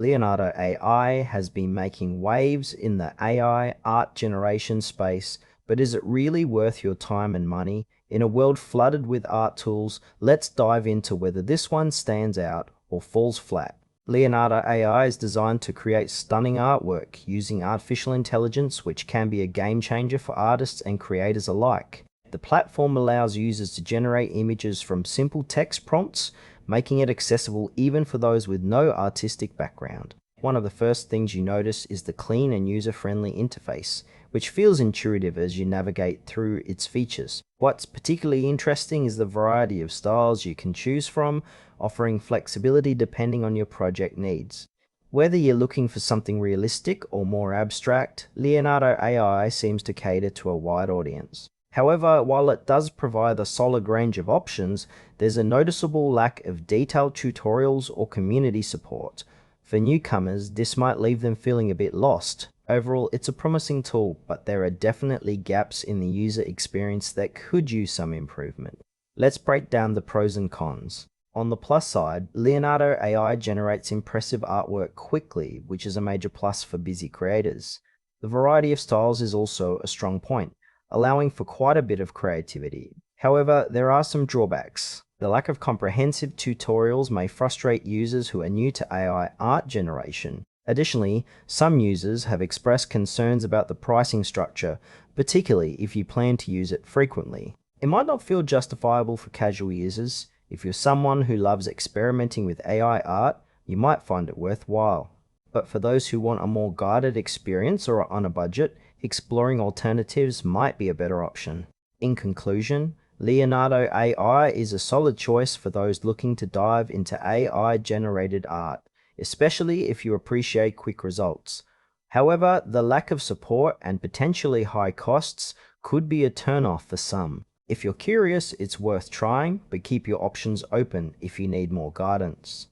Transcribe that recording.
Leonardo AI has been making waves in the AI art generation space, but is it really worth your time and money? In a world flooded with art tools, let's dive into whether this one stands out or falls flat. Leonardo AI is designed to create stunning artwork using artificial intelligence, which can be a game changer for artists and creators alike. The platform allows users to generate images from simple text prompts, making it accessible even for those with no artistic background. One of the first things you notice is the clean and user-friendly interface, which feels intuitive as you navigate through its features. What's particularly interesting is the variety of styles you can choose from, offering flexibility depending on your project needs. Whether you're looking for something realistic or more abstract, Leonardo AI seems to cater to a wide audience. However, while it does provide a solid range of options, there's a noticeable lack of detailed tutorials or community support. For newcomers, this might leave them feeling a bit lost. Overall, it's a promising tool, but there are definitely gaps in the user experience that could use some improvement. Let's break down the pros and cons. On the plus side, Leonardo AI generates impressive artwork quickly, which is a major plus for busy creators. The variety of styles is also a strong point, allowing for quite a bit of creativity. However, there are some drawbacks. The lack of comprehensive tutorials may frustrate users who are new to AI art generation. Additionally, some users have expressed concerns about the pricing structure, particularly if you plan to use it frequently. It might not feel justifiable for casual users. If you're someone who loves experimenting with AI art, you might find it worthwhile. But for those who want a more guided experience or are on a budget, exploring alternatives might be a better option. In conclusion, Leonardo AI is a solid choice for those looking to dive into AI-generated art, especially if you appreciate quick results. However, the lack of support and potentially high costs could be a turn-off for some. If you're curious, it's worth trying, but keep your options open if you need more guidance.